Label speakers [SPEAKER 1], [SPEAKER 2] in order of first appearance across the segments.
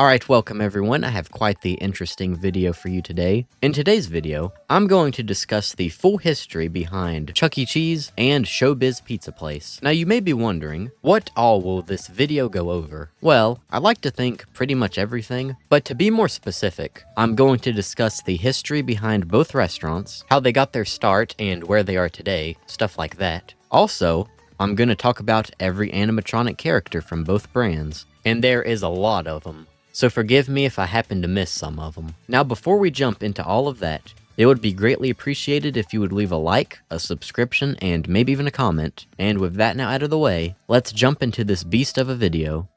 [SPEAKER 1] Alright, welcome everyone. I have quite the interesting video for you today. In today's video, I'm going to discuss the full history behind Chuck E. Cheese and Showbiz Pizza Place. Now you may be wondering, what all will this video go over? Well, I like to think pretty much everything, but to be more specific, I'm going to discuss the history behind both restaurants, how they got their start and where they are today, stuff like that. Also, I'm going to talk about every animatronic character from both brands, and there is a lot of them. So forgive me if I happen to miss some of them. Now before we jump into all of that, it would be greatly appreciated if you would leave a like, a subscription, and maybe even a comment. And with that now out of the way, let's jump into this beast of a video.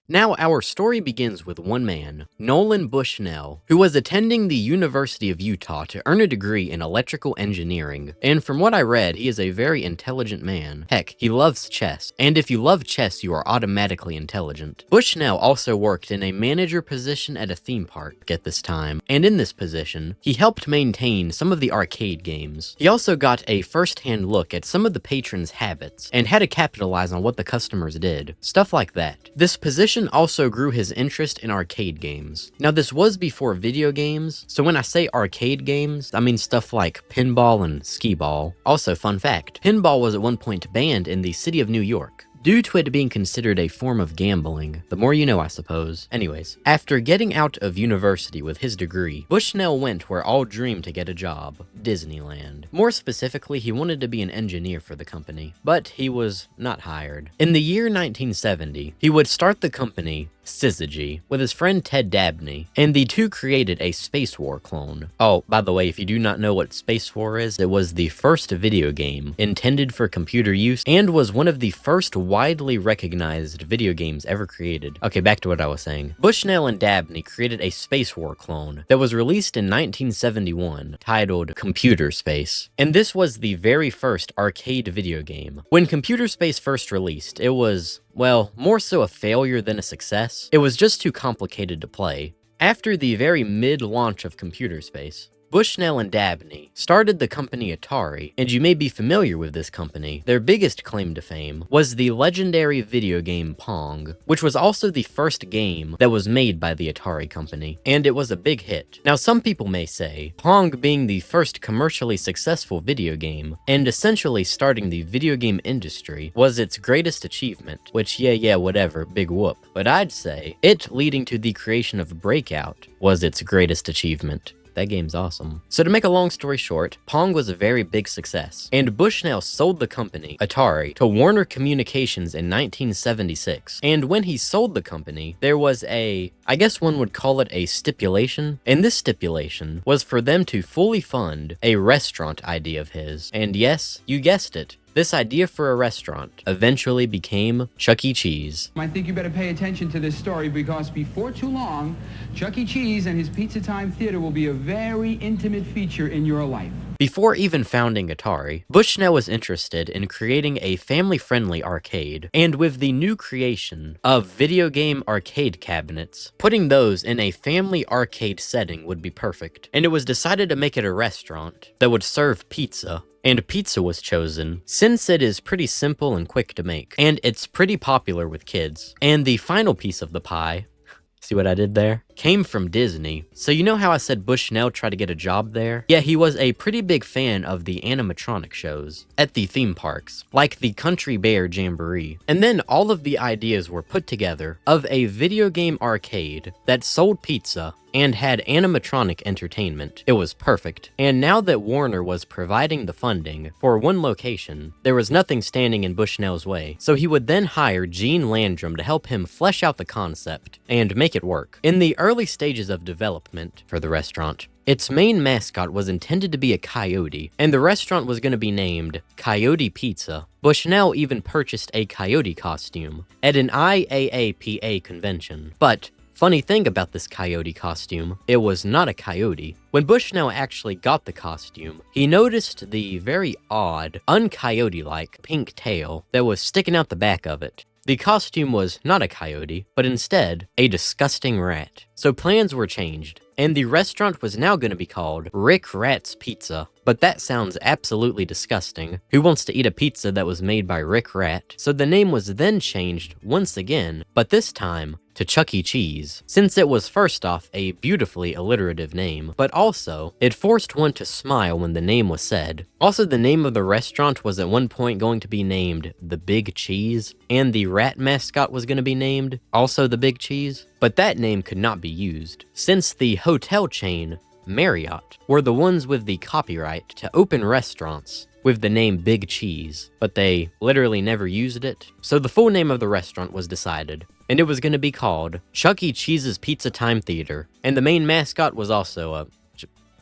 [SPEAKER 1] Now, our story begins with one man, Nolan Bushnell, who was attending the University of Utah to earn a degree in electrical engineering. And from what I read, he is a very intelligent man. Heck, he loves chess. And if you love chess, you are automatically intelligent. Bushnell also worked in a manager position at a theme park at this time. And in this position, he helped maintain some of the arcade games. He also got a first-hand look at some of the patrons' habits and had to capitalize on what the customers did. Stuff like that. This position also grew his interest in arcade games. Now this was before video games, so when I say arcade games, I mean stuff like pinball and skee-ball. Also, fun fact, pinball was at one point banned in the city of New York, due to it being considered a form of gambling. The more you know, I suppose. Anyways, after getting out of university with his degree, Bushnell went where all dream to get a job, Disneyland. More specifically, he wanted to be an engineer for the company, but he was not hired. In the year 1970, he would start the company Syzygy with his friend Ted Dabney, and the two created a Space War clone. Oh, by the way, if you do not know what Space War is, it was the first video game intended for computer use and was one of the first widely recognized video games ever created. Okay, back to what I was saying. Bushnell and Dabney created a Space War clone that was released in 1971, titled Computer Space. And this was the very first arcade video game. When Computer Space first released, it was, well, more so a failure than a success. It was just too complicated to play. After the very mid-launch of Computer Space, Bushnell and Dabney started the company Atari, and you may be familiar with this company. Their biggest claim to fame was the legendary video game Pong, which was also the first game that was made by the Atari company, and it was a big hit. Now some people may say, Pong being the first commercially successful video game, and essentially starting the video game industry, was its greatest achievement, which yeah, whatever, big whoop. But I'd say, it leading to the creation of Breakout was its greatest achievement. That game's awesome. So to make a long story short, Pong was a very big success, and Bushnell sold the company, Atari, to Warner Communications in 1976. And when he sold the company, there was I guess one would call it a stipulation, and this stipulation was for them to fully fund a restaurant idea of his. And yes, you guessed it. This idea for a restaurant eventually became Chuck E. Cheese.
[SPEAKER 2] I think you better pay attention to this story because before too long, Chuck E. Cheese and his Pizza Time Theater will be a very intimate feature in your life.
[SPEAKER 1] Before even founding Atari, Bushnell was interested in creating a family-friendly arcade, and with the new creation of video game arcade cabinets, putting those in a family arcade setting would be perfect. And it was decided to make it a restaurant that would serve pizza. And pizza was chosen since it is pretty simple and quick to make, and it's pretty popular with kids. And the final piece of the pie, see what I did there? Came from Disney. So you know how I said Bushnell tried to get a job there? Yeah, he was a pretty big fan of the animatronic shows at the theme parks, like the Country Bear Jamboree. And then all of the ideas were put together of a video game arcade that sold pizza and had animatronic entertainment. It was perfect. And now that Warner was providing the funding for one location, there was nothing standing in Bushnell's way. So he would then hire Gene Landrum to help him flesh out the concept and make it work. In the early stages of development for the restaurant, its main mascot was intended to be a coyote, and the restaurant was going to be named Coyote Pizza. Bushnell even purchased a coyote costume at an IAAPA convention. But funny thing about this coyote costume, it was not a coyote. When Bushnell actually got the costume, he noticed the very odd, un-coyote-like pink tail that was sticking out the back of it. The costume was not a coyote, but instead, a disgusting rat. So plans were changed, and the restaurant was now going to be called Rick Rat's Pizza. But that sounds absolutely disgusting. Who wants to eat a pizza that was made by Rick Rat? So the name was then changed once again, but this time to Chuck E. Cheese, since it was first off a beautifully alliterative name, but also it forced one to smile when the name was said. Also, the name of the restaurant was at one point going to be named The Big Cheese, and the rat mascot was going to be named also The Big Cheese, but that name could not be used, since the hotel chain Marriott were the ones with the copyright to open restaurants with the name Big Cheese, but they literally never used it, so the full name of the restaurant was decided, and it was going to be called Chuck E. Cheese's Pizza Time Theater, and the main mascot was also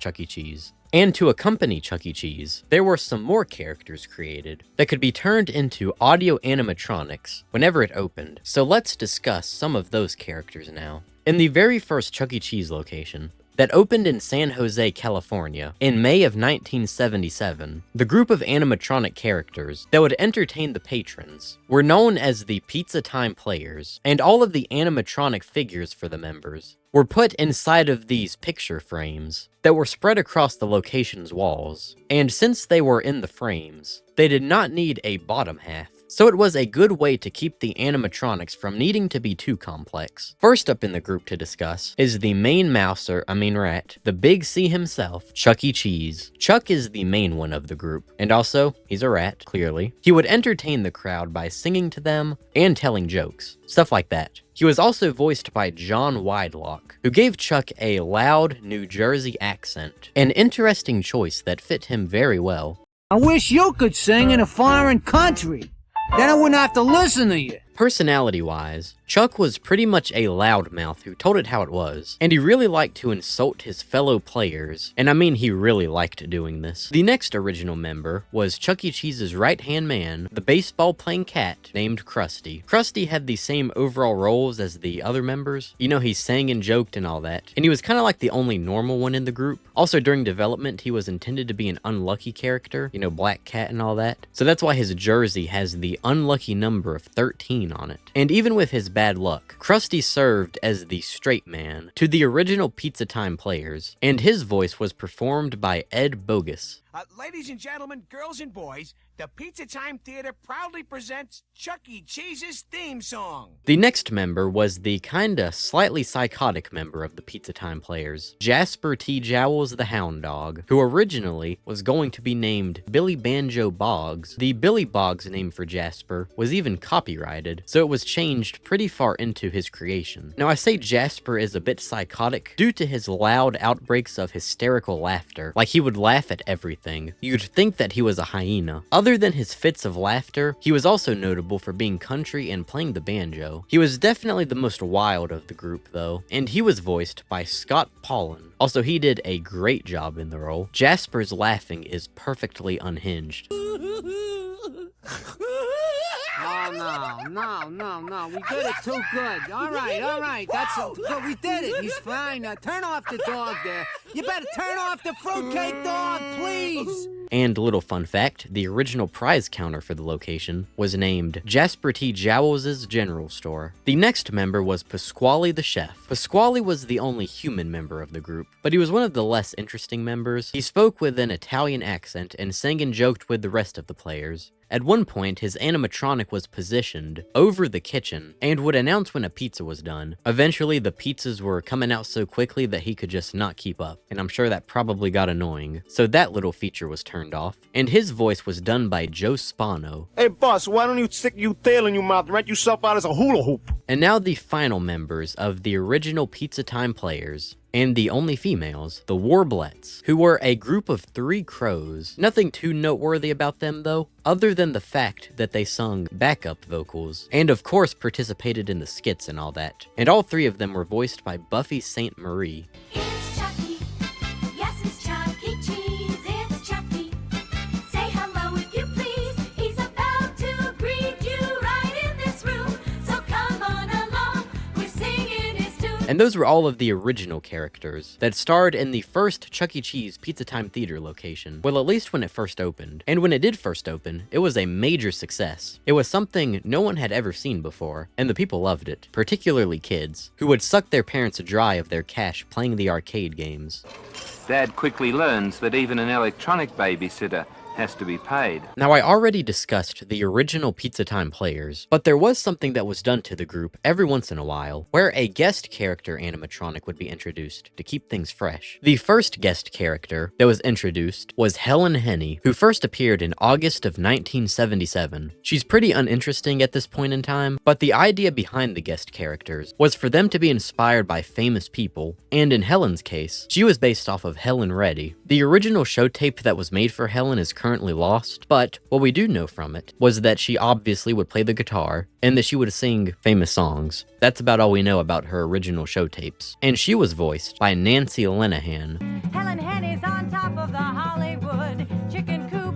[SPEAKER 1] Chuck E. Cheese. And to accompany Chuck E. Cheese, there were some more characters created that could be turned into audio animatronics whenever it opened, so let's discuss some of those characters now. In the very first Chuck E. Cheese location, that opened in San Jose, California, in May of 1977, the group of animatronic characters that would entertain the patrons were known as the Pizza Time Players, and all of the animatronic figures for the members were put inside of these picture frames that were spread across the location's walls, and since they were in the frames, they did not need a bottom half. So it was a good way to keep the animatronics from needing to be too complex. First up in the group to discuss is the main rat, the Big C himself, Chuck E. Cheese. Chuck is the main one of the group, and also, he's a rat, clearly. He would entertain the crowd by singing to them and telling jokes, stuff like that. He was also voiced by John Widelock, who gave Chuck a loud New Jersey accent, an interesting choice that fit him very well.
[SPEAKER 3] I wish you could sing in a foreign country. Then I wouldn't have to listen to you.
[SPEAKER 1] Personality-wise, Chuck was pretty much a loudmouth who told it how it was, and he really liked to insult his fellow players, and I mean he really liked doing this. The next original member was Chuck E. Cheese's right-hand man, the baseball-playing cat named Krusty. Krusty had the same overall roles as the other members. You know, he sang and joked and all that, and he was kind of like the only normal one in the group. Also, during development, he was intended to be an unlucky character, you know, Black Cat and all that. So that's why his jersey has the unlucky number of 13 on it. And even with his bad luck, Krusty served as the straight man to the original Pizza Time Players, and his voice was performed by Ed Bogus.
[SPEAKER 4] Ladies and gentlemen, girls and boys, the Pizza Time Theater proudly presents Chuck E. Cheese's theme song.
[SPEAKER 1] The next member was the kinda slightly psychotic member of the Pizza Time Players, Jasper T. Jowls the Hound Dog, who originally was going to be named Billy Banjo Boggs. The Billy Boggs name for Jasper was even copyrighted, so it was changed pretty far into his creation. Now I say Jasper is a bit psychotic due to his loud outbreaks of hysterical laughter, like he would laugh at everything. You'd think that he was a hyena. Other than his fits of laughter, he was also notable for being country and playing the banjo. He was definitely the most wild of the group though, and he was voiced by Scott Paulin. Also, he did a great job in the role. Jasper's laughing is perfectly unhinged.
[SPEAKER 3] No. We did it too good. All right. That's good. We did it. He's fine. Turn off the dog there. You better turn off the fruitcake dog, please.
[SPEAKER 1] And little fun fact, the original prize counter for the location was named Jasper T. Jowls' General Store. The next member was Pasquale the Chef. Pasquale was the only human member of the group, but he was one of the less interesting members. He spoke with an Italian accent and sang and joked with the rest of the players. At one point, his animatronic was positioned over the kitchen and would announce when a pizza was done. Eventually, the pizzas were coming out so quickly that he could just not keep up, and I'm sure that probably got annoying. So that little feature was turned off, and his voice was done by Joe Spano.
[SPEAKER 5] Hey, boss, why don't you stick your tail in your mouth and rent yourself out as a hula hoop?
[SPEAKER 1] And now the final members of the original Pizza Time Players, and the only females, the Warblets, who were a group of 3 crows. Nothing too noteworthy about them though, other than the fact that they sung backup vocals, and of course participated in the skits and all that. And all 3 of them were voiced by Buffy St. Marie.
[SPEAKER 6] It's Chucky. Yes, it's Chuck E. Cheese. It's Chucky. Say hello if you please. He's about to greet you right in this room. So come on along. We're singing his tune
[SPEAKER 1] And those were all of the original characters that starred in the first Chuck E. Cheese Pizza Time Theater location. Well, at least when it first opened. And when it did first open, it was a major success. It was something no one had ever seen before, and the people loved it, particularly kids, who would suck their parents dry of their cash playing the arcade games.
[SPEAKER 7] Dad quickly learns that even an electronic babysitter has to be paid.
[SPEAKER 1] Now, I already discussed the original Pizza Time players, but there was something that was done to the group every once in a while, where a guest character animatronic would be introduced to keep things fresh. The first guest character that was introduced was Helen Henny, who first appeared in August of 1977. She's pretty uninteresting at this point in time, but the idea behind the guest characters was for them to be inspired by famous people, and in Helen's case, she was based off of Helen Reddy. The original show tape that was made for Helen is currently lost, but what we do know from it was that she obviously would play the guitar and that she would sing famous songs. That's about all we know about her original show tapes. And she was voiced by Nancy Lenehan.
[SPEAKER 6] Helen Henny's on top of the Hollywood chicken coop.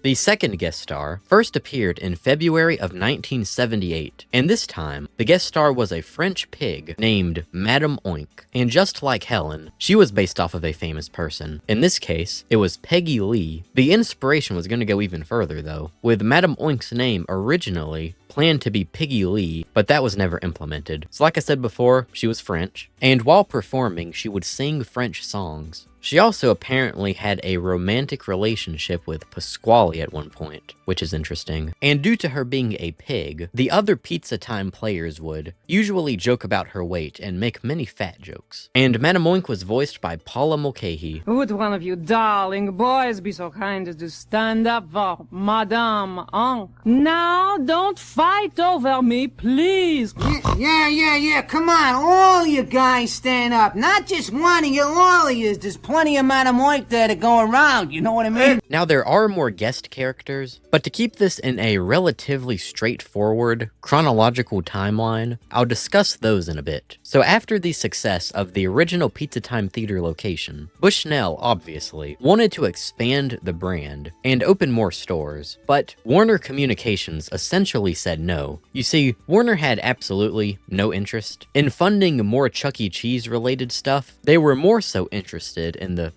[SPEAKER 1] The second guest star first appeared in February of 1978, and this time, the guest star was a French pig named Madame Oink. And just like Helen, she was based off of a famous person. In this case, it was Peggy Lee. The inspiration was going to go even further though, with Madame Oink's name originally planned to be Piggy Lee, but that was never implemented. So like I said before, she was French, and while performing, she would sing French songs. She also apparently had a romantic relationship with Pasquale at one point, which is interesting. And due to her being a pig, the other Pizza Time players would usually joke about her weight and make many fat jokes. And Madame Oink was voiced by Paula Mulcahy.
[SPEAKER 8] Would one of you darling boys be so kind as to stand up for Madame Oink? Now, don't fight over me, please.
[SPEAKER 3] Yeah. Come on, all you guys stand up. Not just one of you, all of you. There's plenty of Madame Oink there to go around, you know what I mean?
[SPEAKER 1] Now, there are more guest characters, but to keep this in a relatively straightforward, chronological timeline, I'll discuss those in a bit. So after the success of the original Pizza Time Theater location, Bushnell, obviously, wanted to expand the brand and open more stores, but Warner Communications essentially said no. You see, Warner had absolutely no interest in funding more Chuck E. Cheese related stuff. They were more so interested in the,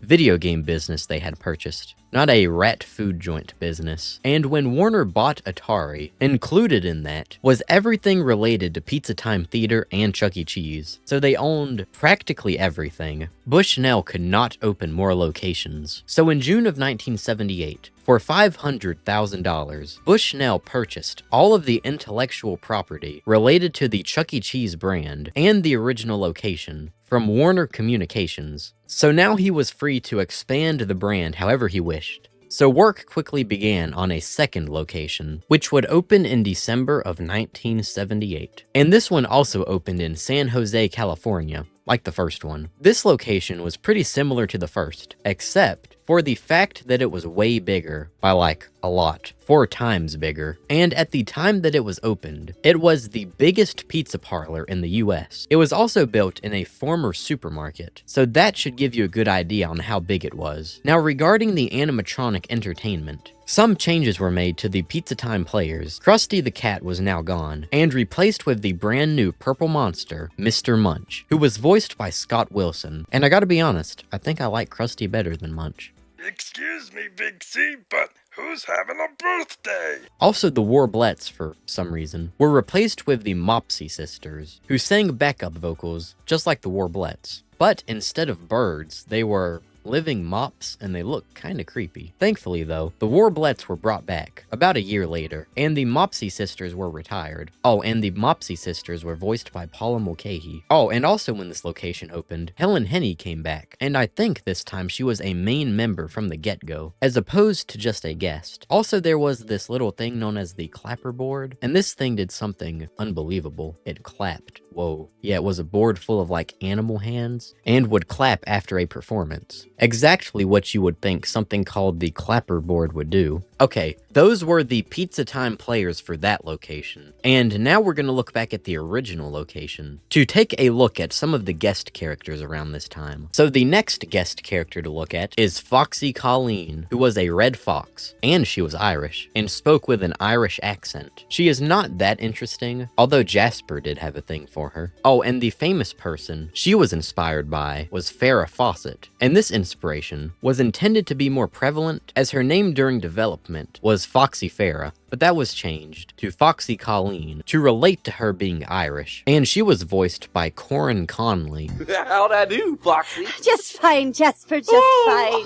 [SPEAKER 1] video game business they had purchased, not a rat food joint business. And when Warner bought Atari, included in that was everything related to Pizza Time Theater and Chuck E. Cheese. So they owned practically everything. Bushnell could not open more locations. So in June of 1978, for $500,000, Bushnell purchased all of the intellectual property related to the Chuck E. Cheese brand and the original location from Warner Communications. So now he was free to expand the brand however he wished. So work quickly began on a second location, which would open in December of 1978. And this one also opened in San Jose, California, like the first one. This location was pretty similar to the first, except for the fact that it was way bigger by like a lot, 4 times bigger. And at the time that it was opened, it was the biggest pizza parlor in the US. It was also built in a former supermarket, so that should give you a good idea on how big it was. Now regarding the animatronic entertainment, some changes were made to the Pizza Time players. Krusty the Cat was now gone, and replaced with the brand new purple monster, Mr. Munch, who was voiced by Scott Wilson. And I gotta be honest, I think I like Krusty better than Munch.
[SPEAKER 9] Excuse me, Big C, but who's having a birthday?
[SPEAKER 1] Also, the Warblettes, for some reason, were replaced with the Mopsy sisters, who sang backup vocals just like the Warblettes. But instead of birds, they were living mops, and they look kinda creepy. Thankfully though, the Warblettes were brought back about a year later, and the Mopsy sisters were retired. Oh, and the Mopsy sisters were voiced by Paula Mulcahy. Oh, and also when this location opened, Helen Henny came back, and I think this time she was a main member from the get-go, as opposed to just a guest. Also, there was this little thing known as the clapper board, and this thing did something unbelievable. It clapped. Whoa. Yeah, it was a board full of like animal hands, and would clap after a performance. Exactly what you would think something called the clapper board would do. Okay, those were the Pizza Time players for that location. And now we're going to look back at the original location to take a look at some of the guest characters around this time. So the next guest character to look at is Foxy Colleen, who was a red fox, and she was Irish, and spoke with an Irish accent. She is not that interesting, although Jasper did have a thing for her. Oh, and the famous person she was inspired by was Farrah Fawcett, and this inspiration was intended to be more prevalent as her name during development was Foxy Farrah, but that was changed to Foxy Colleen to relate to her being Irish, and she was voiced by Corin Conley.
[SPEAKER 5] How'd I do, Foxy?
[SPEAKER 6] Just fine, Jasper, just fine.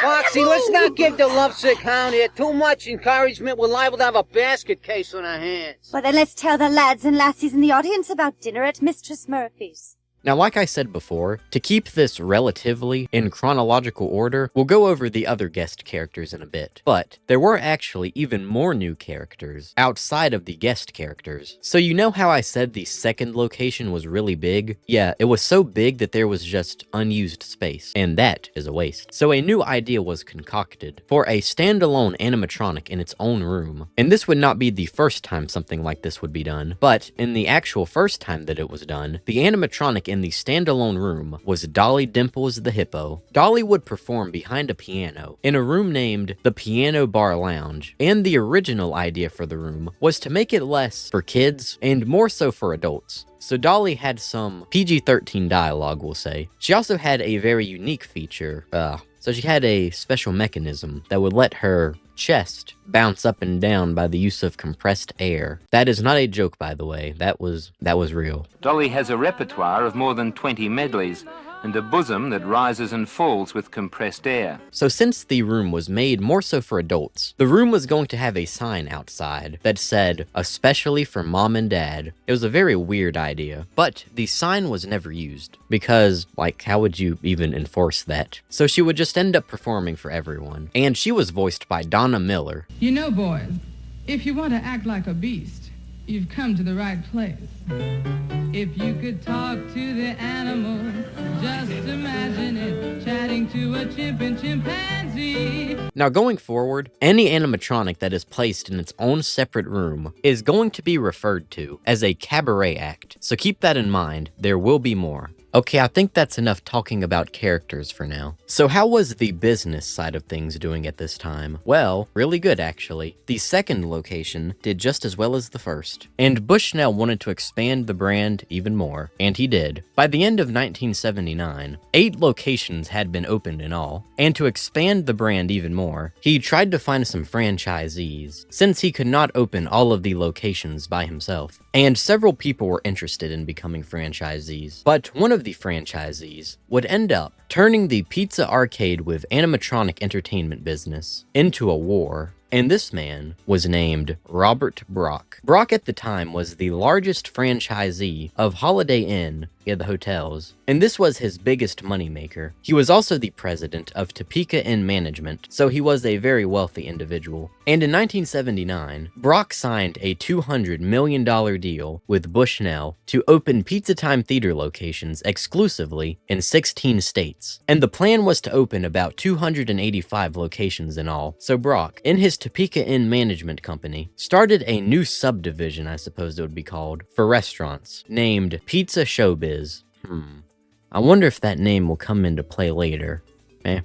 [SPEAKER 3] Foxy, let's not give the lovesick hound here too much encouragement. We're liable to have a basket case on our hands.
[SPEAKER 6] Well, then let's tell the lads and lassies in the audience about dinner at Mistress Murphy's.
[SPEAKER 1] Now, like I said before, to keep this relatively in chronological order, we'll go over the other guest characters in a bit. But there were actually even more new characters outside of the guest characters. So you know how I said the second location was really big? Yeah, it was so big that there was just unused space, and that is a waste. So a new idea was concocted for a standalone animatronic in its own room. And this would not be the first time something like this would be done, but in the actual first time that it was done, the animatronic in the standalone room was Dolly Dimples the Hippo. Dolly would perform behind a piano in a room named the Piano Bar Lounge, and the original idea for the room was to make it less for kids and more so for adults. So Dolly had some PG-13 dialogue, we'll say. She also had a very unique feature. So she had a special mechanism that would let her chest bounce up and down by the use of compressed air. That is not a joke, by the way. That was real.
[SPEAKER 7] Dolly has a repertoire of more than 20 medleys and a bosom that rises and falls with compressed air.
[SPEAKER 1] So since the room was made more so for adults, the room was going to have a sign outside that said, "Especially for Mom and Dad." It was a very weird idea, but the sign was never used because, like, how would you even enforce that? So she would just end up performing for everyone, and she was voiced by Donna Miller.
[SPEAKER 10] You know, boys, if you want to act like a beast, you've come to the right place. If you could talk to the animal, just imagine it, chatting to a chimp and chimpanzee.
[SPEAKER 1] Now going forward, any animatronic that is placed in its own separate room is going to be referred to as a cabaret act, so keep that in mind, there will be more. Okay, I think that's enough talking about characters for now. So how was the business side of things doing at this time? Well, really good actually. The second location did just as well as the first. And Bushnell wanted to expand the brand even more, and he did. By the end of 1979, 8 locations had been opened in all, and to expand the brand even more, he tried to find some franchisees, since he could not open all of the locations by himself. And several people were interested in becoming franchisees, but one of the franchisees would end up turning the pizza arcade with animatronic entertainment business into a war. And this man was named Robert Brock. Brock at the time was the largest franchisee of Holiday Inn, the hotels, and this was his biggest moneymaker. He was also the president of Topeka Inn Management, so he was a very wealthy individual. And in 1979, Brock signed a $200 million deal with Bushnell to open Pizza Time Theater locations exclusively in 16 states. And the plan was to open about 285 locations in all. So Brock, in his Topeka Inn Management Company, started a new subdivision, I suppose it would be called, for restaurants, named Pizza Showbiz. I wonder if that name will come into play later.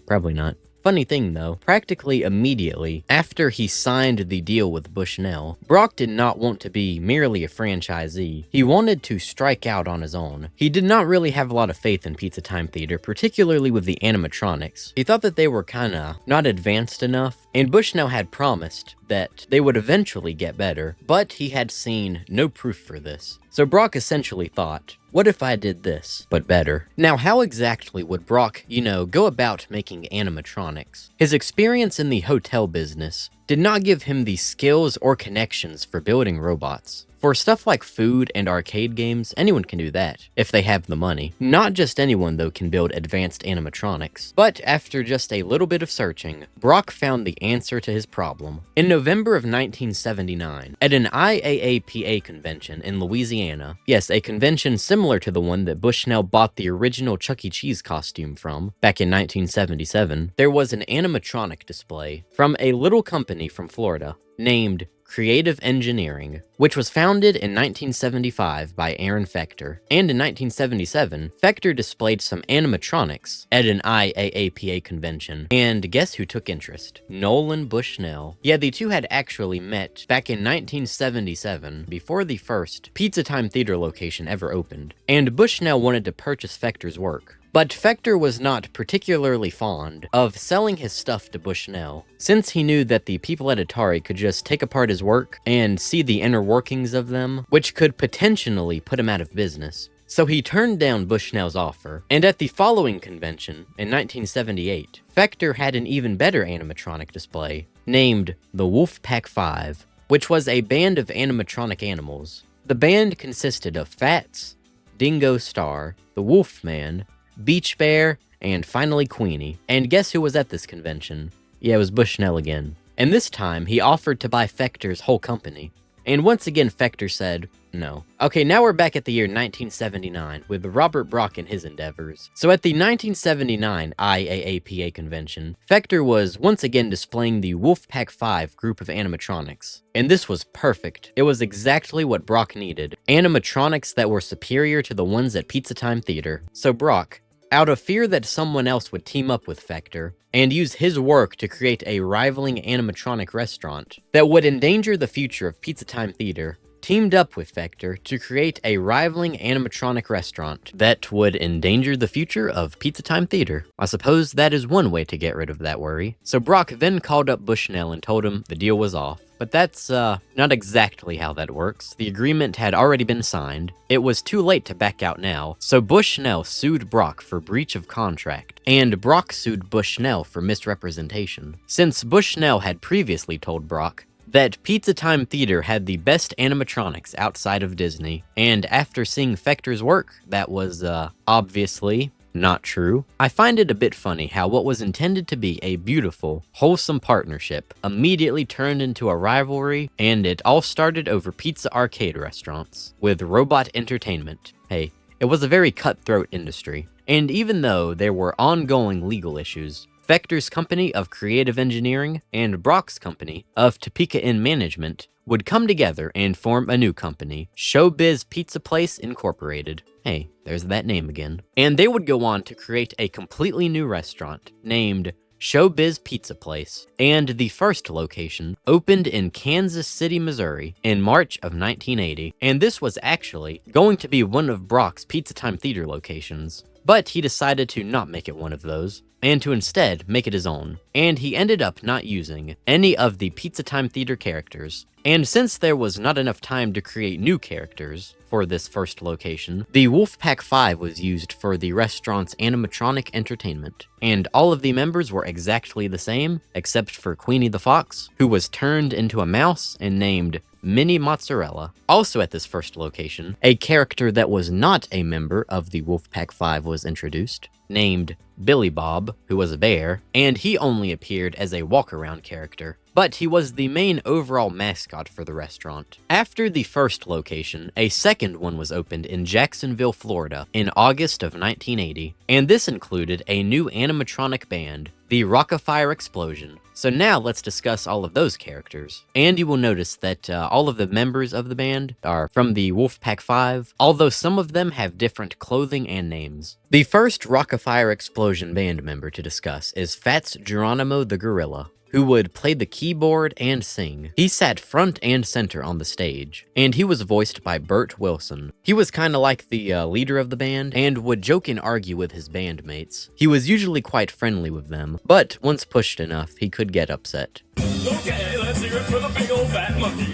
[SPEAKER 1] Probably not. Funny thing though, practically immediately after he signed the deal with Bushnell, Brock did not want to be merely a franchisee. He wanted to strike out on his own. He did not really have a lot of faith in Pizza Time Theater, particularly with the animatronics. He thought that they were kinda not advanced enough, and Bushnell had promised that they would eventually get better, but he had seen no proof for this. So Brock essentially thought, what if I did this, but better? Now, how exactly would Brock, go about making animatronics? His experience in the hotel business did not give him the skills or connections for building robots. For stuff like food and arcade games, anyone can do that, if they have the money. Not just anyone, though, can build advanced animatronics. But after just a little bit of searching, Brock found the answer to his problem. In November of 1979, at an IAAPA convention in Louisiana, yes, a convention similar to the one that Bushnell bought the original Chuck E. Cheese costume from back in 1977, there was an animatronic display from a little company from Florida named Creative Engineering, which was founded in 1975 by Aaron Fechter. And in 1977, Fechter displayed some animatronics at an IAAPA convention. And guess who took interest? Nolan Bushnell. Yeah, the two had actually met back in 1977, before the first Pizza Time Theater location ever opened. And Bushnell wanted to purchase Fechter's work. But Fechter was not particularly fond of selling his stuff to Bushnell, since he knew that the people at Atari could just take apart his work and see the inner workings of them, which could potentially put him out of business. So he turned down Bushnell's offer, and at the following convention, in 1978, Fechter had an even better animatronic display, named the Wolfpack 5, which was a band of animatronic animals. The band consisted of Fats, Dingo Star, the Wolfman, Beach Bear, and finally Queenie. And guess who was at this convention? Yeah, it was Bushnell again. And this time, he offered to buy Fechter's whole company. And once again, Fechter said no. Okay, now we're back at the year 1979 with Robert Brock and his endeavors. So at the 1979 IAAPA convention, Fechter was once again displaying the Wolfpack 5 group of animatronics. And this was perfect. It was exactly what Brock needed. Animatronics that were superior to the ones at Pizza Time Theater. So Brock, out of fear that someone else would team up with Fechter and use his work to create a rivaling animatronic restaurant that would endanger the future of Pizza Time Theater, teamed up with Fechter to create a rivaling animatronic restaurant that would endanger the future of Pizza Time Theater. I suppose that is one way to get rid of that worry. So Brock then called up Bushnell and told him the deal was off. But that's not exactly how that works. The agreement had already been signed. It was too late to back out now, so Bushnell sued Brock for breach of contract, and Brock sued Bushnell for misrepresentation, since Bushnell had previously told Brock that Pizza Time Theater had the best animatronics outside of Disney, and after seeing Fechter's work, that was, obviously not true. I find it a bit funny how what was intended to be a beautiful, wholesome partnership immediately turned into a rivalry, and it all started over pizza arcade restaurants with Robot Entertainment. Hey, it was a very cutthroat industry, and even though there were ongoing legal issues, Fechter's company of Creative Engineering and Brock's company of Topeka Inn Management would come together and form a new company, Showbiz Pizza Place Incorporated. Hey, there's that name again. And they would go on to create a completely new restaurant named Showbiz Pizza Place, and the first location opened in Kansas City, Missouri in March of 1980, and this was actually going to be one of Brock's Pizza Time Theater locations. But he decided to not make it one of those, and to instead make it his own. And he ended up not using any of the Pizza Time Theater characters. And since there was not enough time to create new characters for this first location, the Wolfpack 5 was used for the restaurant's animatronic entertainment. And all of the members were exactly the same, except for Queenie the Fox, who was turned into a mouse and named Minnie Mozzarella. Also at this first location, a character that was not a member of the Wolfpack 5 was introduced, named Billy Bob, who was a bear, and he only appeared as a walk-around character, but he was the main overall mascot for the restaurant. After the first location, a second one was opened in Jacksonville, Florida in August of 1980, and this included a new animatronic band, the Rockafire Explosion. So now let's discuss all of those characters. And you will notice that all of the members of the band are from the Wolfpack 5, although some of them have different clothing and names. The first Rockafire Explosion band member to discuss is Fats Geronimo the Gorilla, who would play the keyboard and sing. He sat front and center on the stage, and he was voiced by Bert Wilson. He was kinda like the leader of the band, and would joke and argue with his bandmates. He was usually quite friendly with them, but once pushed enough, he could get upset.
[SPEAKER 9] Okay, let's hear it for the big old fat monkey.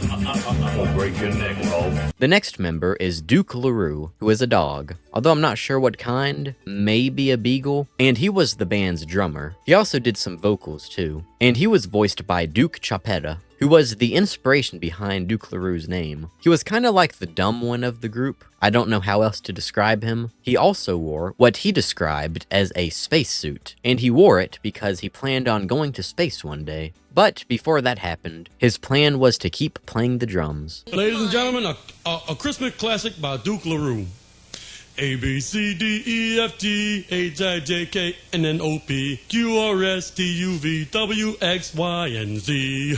[SPEAKER 9] We'll break your neck, Rolf.
[SPEAKER 1] The next member is Duke LaRue, who is a dog, although I'm not sure what kind, maybe a beagle, and he was the band's drummer. He also did some vocals too, and he was voiced by Duke Chapetta. who was the inspiration behind Duke LaRue's name. He was kind of like the dumb one of the group. I don't know how else to describe him. He also wore what he described as a spacesuit, and he wore it because he planned on going to space one day. But before that happened, his plan was to keep playing the drums.
[SPEAKER 11] Ladies and gentlemen, a Christmas classic by Duke LaRue. A, B, C, D, E, F, G, H, I, J, K, N, N, O, P, Q, R, S, T, U, V, W, X, Y, and Z.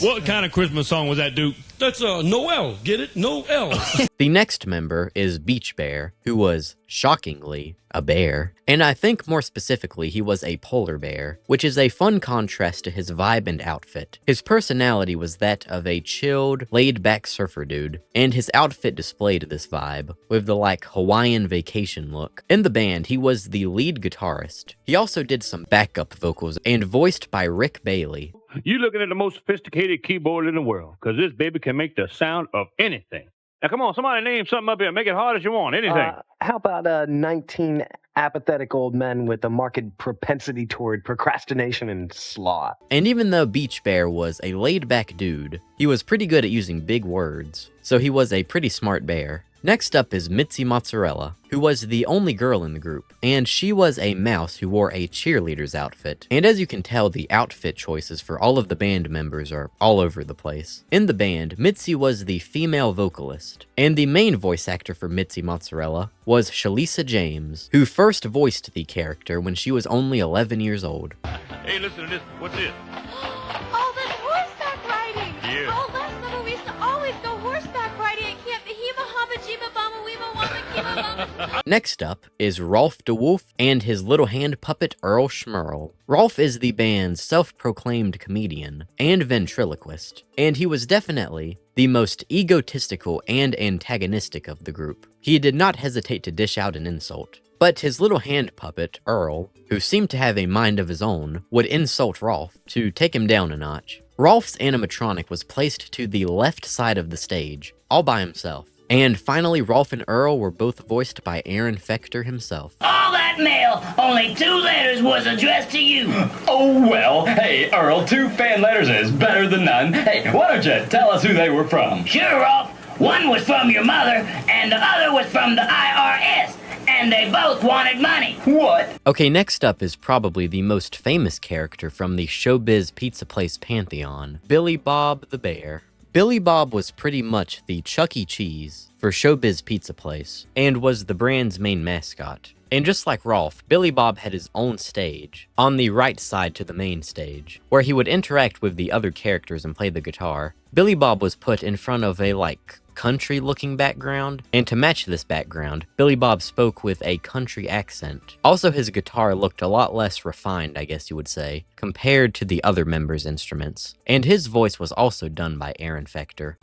[SPEAKER 12] What kind of Christmas song was that, Duke?
[SPEAKER 11] That's Noel. Get it? Noel.
[SPEAKER 1] The next member is Beach Bear, who was, shockingly, a bear. And I think more specifically, he was a polar bear, which is a fun contrast to his vibe and outfit. His personality was that of a chilled, laid-back surfer dude, and his outfit displayed this vibe, with the Hawaiian vacation look. In the band, he was the lead guitarist. He also did some backup vocals, and voiced by Rick Bailey.
[SPEAKER 12] You looking at the most sophisticated keyboard in the world, because this baby can make the sound of anything. Now, come on, somebody name something up here. Make it hard as you want. Anything.
[SPEAKER 13] How about 19 apathetic old men with a marked propensity toward procrastination and sloth?
[SPEAKER 1] And even though Beach Bear was a laid-back dude, he was pretty good at using big words, so he was a pretty smart bear. Next up is Mitzi Mozzarella, who was the only girl in the group, and she was a mouse who wore a cheerleader's outfit. And as you can tell, the outfit choices for all of the band members are all over the place. In the band, Mitzi was the female vocalist, and the main voice actor for Mitzi Mozzarella was Shalisa James, who first voiced the character when she was only 11 years old.
[SPEAKER 12] Hey, listen to this. What's this?
[SPEAKER 6] Oh, that's horseback riding.
[SPEAKER 12] Yeah.
[SPEAKER 6] Oh, last summer we used to always go horseback riding at Camp Bahima Hama Jima Bama Weema Wama Kima Bama.
[SPEAKER 1] Next up is Rolf DeWolf and his little hand puppet Earl Schmerl. Rolf is the band's self-proclaimed comedian and ventriloquist, and he was definitely the most egotistical and antagonistic of the group. He did not hesitate to dish out an insult. But his little hand puppet, Earl, who seemed to have a mind of his own, would insult Rolf to take him down a notch. Rolf's animatronic was placed to the left side of the stage, all by himself. And finally, Rolf and Earl were both voiced by Aaron Fechter himself.
[SPEAKER 14] All that mail, only 2 letters was addressed to you. Oh, well, hey, Earl, 2 fan letters is better than none. Hey, why don't you tell us who they were from? Sure, Rolf. One was from your mother, and the other was from the IRS. And they both wanted money. What?
[SPEAKER 1] Okay, next up is probably the most famous character from the Showbiz Pizza Place pantheon, Billy Bob the Bear. Billy Bob was pretty much the Chuck E. Cheese for Showbiz Pizza Place, and was the brand's main mascot. And just like Rolf, Billy Bob had his own stage, on the right side to the main stage, where he would interact with the other characters and play the guitar. Billy Bob was put in front of a, country-looking background, and to match this background, Billy Bob spoke with a country accent. Also, his guitar looked a lot less refined, I guess you would say, compared to the other members' instruments. And his voice was also done by Aaron Fechter.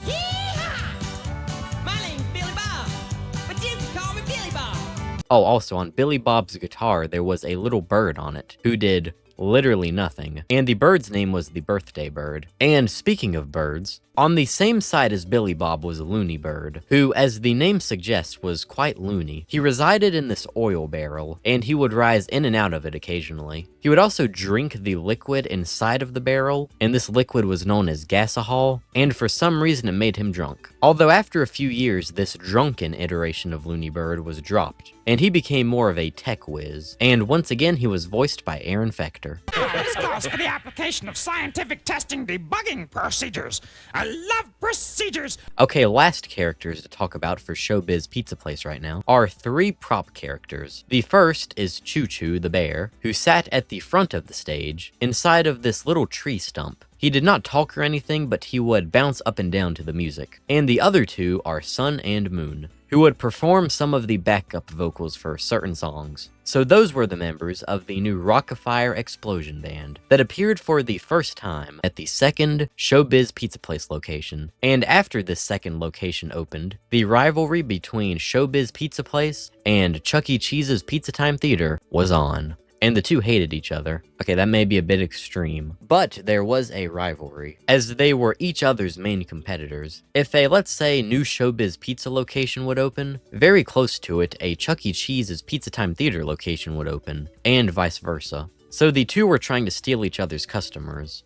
[SPEAKER 1] Oh, also on Billy Bob's guitar, there was a little bird on it, who did literally nothing, and the bird's name was the Birthday Bird. And speaking of birds, on the same side as Billy Bob was Looney Bird, who, as the name suggests, was quite loony. He resided in this oil barrel, and he would rise in and out of it occasionally. He would also drink the liquid inside of the barrel, and this liquid was known as gasohol, and for some reason it made him drunk. Although after a few years, this drunken iteration of Looney Bird was dropped, and he became more of a tech whiz, and once again he was voiced by Aaron Fechter.
[SPEAKER 4] This calls for the application of scientific testing debugging procedures. I love procedures.
[SPEAKER 1] Okay, last characters to talk about for Showbiz Pizza Place right now are 3 prop characters. The first is Choo Choo the bear, who sat at the front of the stage, inside of this little tree stump. He did not talk or anything, but he would bounce up and down to the music. And the other 2 are Sun and Moon, who would perform some of the backup vocals for certain songs. So those were the members of the new Rockafire Explosion Band that appeared for the first time at the second Showbiz Pizza Place location. And after this second location opened, the rivalry between Showbiz Pizza Place and Chuck E. Cheese's Pizza Time Theater was on. And the 2 hated each other. Okay, that may be a bit extreme, but there was a rivalry, as they were each other's main competitors. If a, let's say, new Showbiz Pizza location would open, very close to it, a Chuck E. Cheese's Pizza Time Theater location would open, and vice versa. So the 2 were trying to steal each other's customers.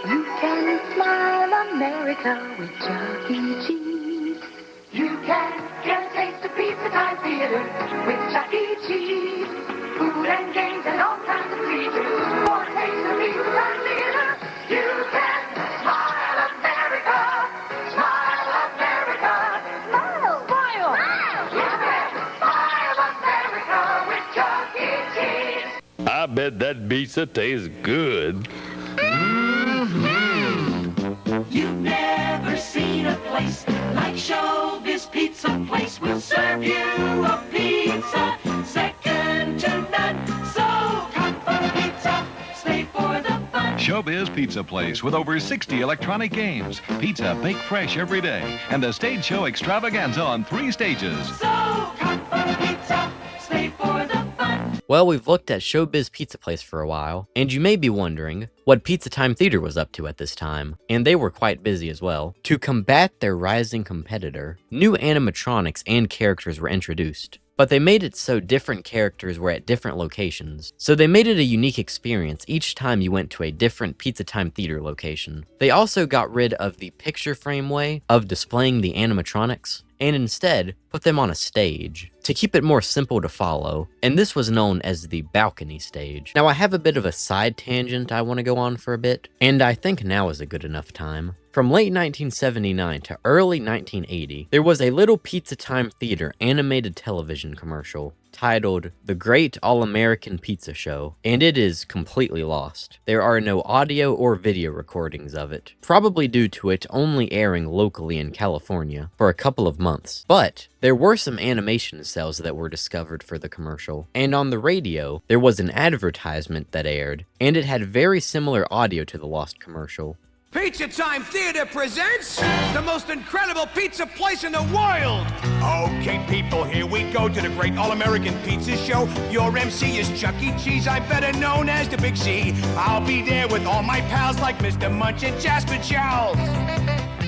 [SPEAKER 6] You can smile America with Chuck E. Cheese. You can get a taste of Pizza Time Theater with Chuck E. Cheese. Food and games and all kinds of features. For a taste of Pizza Time Theater, you can smile America. Smile America. Smile. Smile. You can smile America with Chuck E. Cheese.
[SPEAKER 9] I bet that pizza tastes good.
[SPEAKER 6] You've never seen a place like Showbiz Pizza Place. We'll serve you a pizza second to none. So come for pizza, stay for the fun.
[SPEAKER 15] Showbiz Pizza Place with over 60 electronic games, pizza baked fresh every day, and the stage show extravaganza on 3 stages.
[SPEAKER 6] So come for pizza, stay for the fun.
[SPEAKER 1] Well, we've looked at Showbiz Pizza Place for a while, and you may be wondering what Pizza Time Theater was up to at this time, and they were quite busy as well. To combat their rising competitor, new animatronics and characters were introduced. But they made it so different characters were at different locations, so they made it a unique experience each time you went to a different Pizza Time Theater location. They also got rid of the picture frame way of displaying the animatronics, and instead put them on a stage to keep it more simple to follow, and this was known as the balcony stage. Now I have a bit of a side tangent I want to go on for a bit, and I think now is a good enough time. From late 1979 to early 1980, there was a little Pizza Time Theater animated television commercial titled The Great All-American Pizza Show, and it is completely lost. There are no audio or video recordings of it, probably due to it only airing locally in California for a couple of months. But there were some animation cells that were discovered for the commercial, and on the radio, there was an advertisement that aired, and it had very similar audio to the lost commercial.
[SPEAKER 4] Pizza Time Theater presents the most incredible pizza place in the world. Okay, people, here we go to the Great All-American Pizza Show. Your MC is Chuck E. Cheese. I'm better known as the Big C. I'll be there with all my pals like Mr. Munch and Jasper Charles.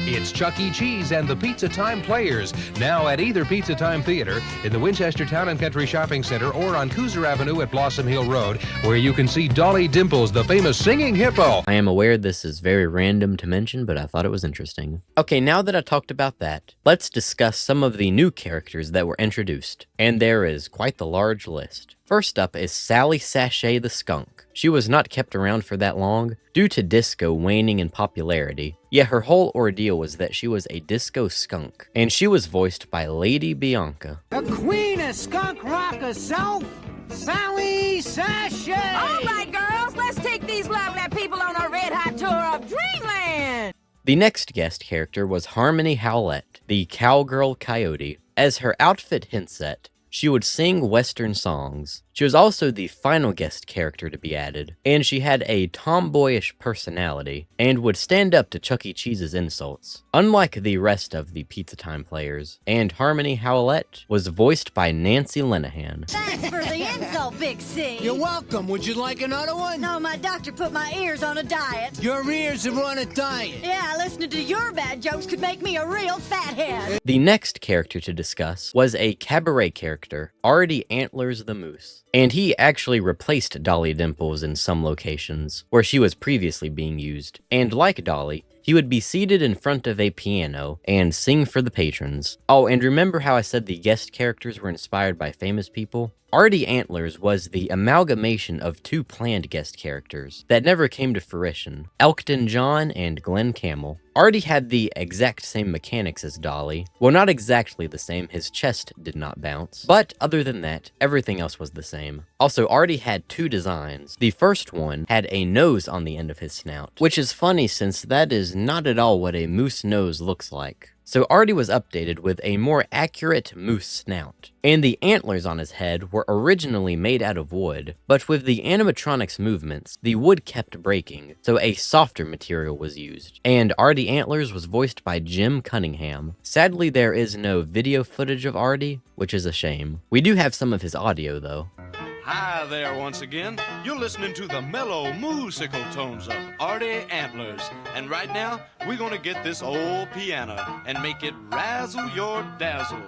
[SPEAKER 16] It's Chuck E. Cheese and the Pizza Time Players, now at either Pizza Time Theater in the Winchester Town and Country Shopping Center or on Cooser Avenue at Blossom Hill Road, where you can see Dolly Dimples, the famous singing hippo.
[SPEAKER 1] I am aware this is very random to mention, but I thought it was interesting. Okay, now that I talked about that, let's discuss some of the new characters that were introduced, and there is quite the large list. First up is Sally Sachet the Skunk. She was not kept around for that long due to disco waning in popularity, yet her whole ordeal was that she was a disco skunk, and she was voiced by Lady Bianca.
[SPEAKER 3] The queen of skunk rock herself, Sally Sachet.
[SPEAKER 17] All right, girls, let's take these lovely people on a red-hot tour of Dreamland.
[SPEAKER 1] The next guest character was Harmony Howlett, the cowgirl coyote. As her outfit hints at, she would sing Western songs. She was also the final guest character to be added, and she had a tomboyish personality, and would stand up to Chuck E. Cheese's insults, unlike the rest of the Pizza Time players. And Harmony Howlett was voiced by Nancy Linehan.
[SPEAKER 17] Thanks for the insult, Big C.
[SPEAKER 3] You're welcome. Would you like another one?
[SPEAKER 17] No, my doctor put my ears on a diet.
[SPEAKER 3] Your ears are on a diet.
[SPEAKER 17] Yeah, listening to your bad jokes could make me a real fathead.
[SPEAKER 1] The next character to discuss was a cabaret character, Artie Antlers the Moose. And he actually replaced Dolly Dimples in some locations, where she was previously being used. And like Dolly, he would be seated in front of a piano and sing for the patrons. Oh, and remember how I said the guest characters were inspired by famous people? Artie Antlers was the amalgamation of 2 planned guest characters that never came to fruition, Elkton John and Glenn Campbell. Artie had the exact same mechanics as Dolly. Well, not exactly the same, his chest did not bounce. But other than that, everything else was the same. Also, Artie had 2 designs. The first one had a nose on the end of his snout, which is funny since that is not at all what a moose nose looks like. So Artie was updated with a more accurate moose snout, and the antlers on his head were originally made out of wood, but with the animatronics movements, the wood kept breaking, so a softer material was used, and Artie Antlers was voiced by Jim Cunningham. Sadly, there is no video footage of Artie, which is a shame. We do have some of his audio though.
[SPEAKER 18] Hi there once again. You're listening to the mellow musical tones of Artie Antlers. And right now, we're gonna get this old piano and make it razzle your dazzle.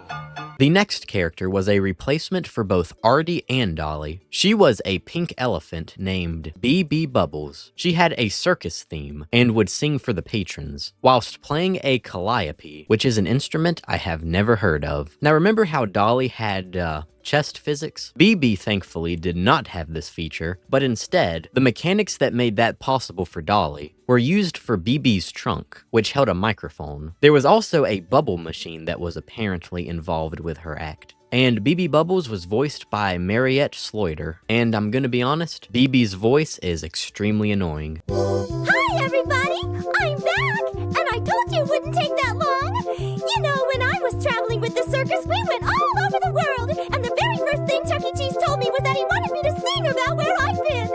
[SPEAKER 1] The next character was a replacement for both Artie and Dolly. She was a pink elephant named BB Bubbles. She had a circus theme and would sing for the patrons, whilst playing a calliope, which is an instrument I have never heard of. Now remember how Dolly had, chest physics? BB thankfully did not have this feature, but instead, the mechanics that made that possible for Dolly were used for BB's trunk, which held a microphone. There was also a bubble machine that was apparently involved with her act. And BB Bubbles was voiced by Mariette Sloiter, and I'm gonna be honest, BB's voice is extremely annoying.
[SPEAKER 19] Hi everybody, I'm back, and I told you it wouldn't take that long. You know, when I was traveling with the circus, we went all over the world, and the very first thing Chuck E. Cheese told me was that he wanted me to sing about where I've been.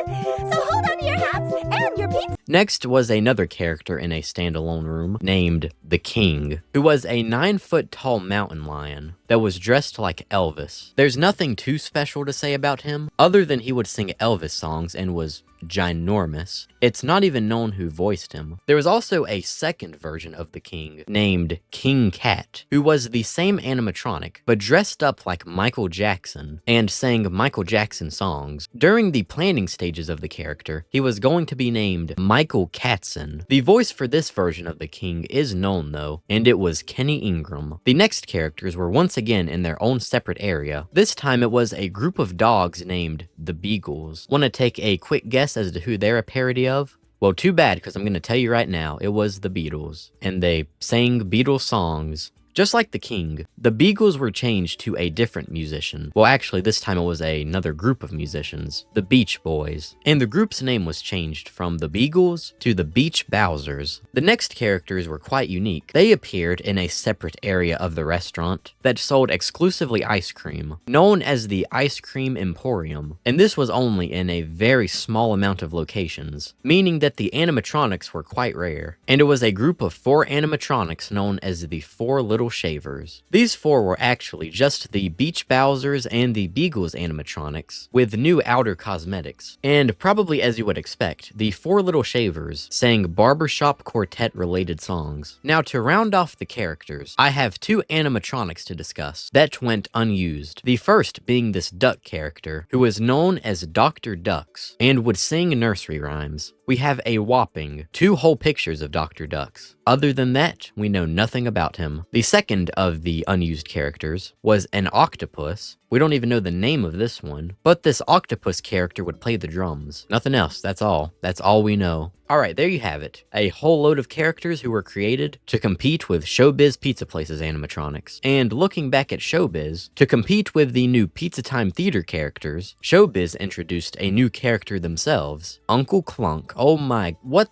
[SPEAKER 19] So hold on to your hats and your pizza.
[SPEAKER 1] Next was another character in a standalone room named the King, who was a 9-foot-tall mountain lion that was dressed like Elvis. There's nothing too special to say about him, other than he would sing Elvis songs and was ginormous. It's not even known who voiced him. There was also a second version of the King named King Cat, who was the same animatronic, but dressed up like Michael Jackson and sang Michael Jackson songs. During the planning stages of the character, he was going to be named Michael Katzen. The voice for this version of the King is known though, and it was Kenny Ingram. The next characters were once again in their own separate area. This time it was a group of dogs named the Beagles. Want to take a quick guess as to who they're a parody of? Well, too bad, because I'm going to tell you right now, it was the Beatles, and they sang Beatles songs. Just like the King, the Beagles were changed to a different musician. Well, actually, this time it was another group of musicians, the Beach Boys. And the group's name was changed from the Beagles to the Beach Bowsers. The next characters were quite unique. They appeared in a separate area of the restaurant that sold exclusively ice cream, known as the Ice Cream Emporium. And this was only in a very small amount of locations, meaning that the animatronics were quite rare. And it was a group of 4 animatronics known as the 4 Little Shavers. These 4 were actually just the Beach Bowsers and the Beagles animatronics, with new outer cosmetics. And probably as you would expect, the 4 Little Shavers sang barbershop quartet related songs. Now to round off the characters, I have 2 animatronics to discuss that went unused. The first being this duck character, who was known as Dr. Ducks, and would sing nursery rhymes. We have a whopping 2 whole pictures of Dr. Ducks. Other than that, we know nothing about him. The second of the unused characters was an octopus. We don't even know the name of this one, but this octopus character would play the drums. Nothing else, that's all. That's all we know. Alright, there you have it. A whole load of characters who were created to compete with Showbiz Pizza Place's animatronics. And looking back at Showbiz, to compete with the new Pizza Time Theater characters, Showbiz introduced a new character themselves, Uncle Clunk. Oh my, what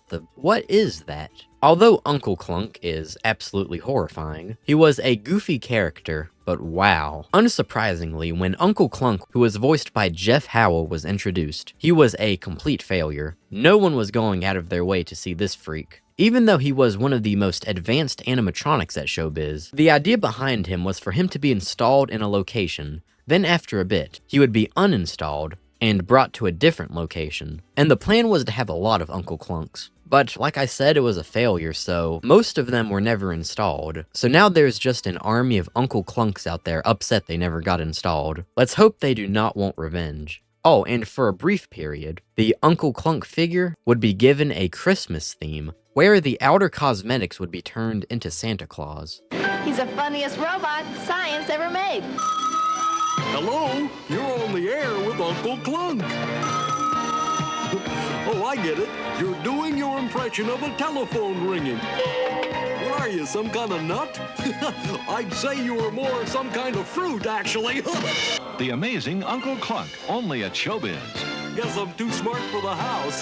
[SPEAKER 1] is that? Although Uncle Clunk is absolutely horrifying, he was a goofy character, but wow. Unsurprisingly, when Uncle Clunk, who was voiced by Jeff Howell, was introduced, he was a complete failure. No one was going out of their way to see this freak. Even though he was one of the most advanced animatronics at Showbiz, the idea behind him was for him to be installed in a location, then after a bit, he would be uninstalled and brought to a different location. And the plan was to have a lot of Uncle Clunks. But like I said, it was a failure, so most of them were never installed. So now there's just an army of Uncle Clunks out there upset they never got installed. Let's hope they do not want revenge. Oh, and for a brief period, the Uncle Clunk figure would be given a Christmas theme, where the outer cosmetics would be turned into Santa Claus.
[SPEAKER 19] He's the funniest robot science ever made.
[SPEAKER 20] Hello, you're on the air with Uncle Clunk. Oh, I get it. You're doing your impression of a telephone ringing. What are you, some kind of nut? I'd say you were more some kind of fruit, actually.
[SPEAKER 15] The amazing Uncle Clunk, only at Showbiz.
[SPEAKER 20] guess I'm too smart for the house.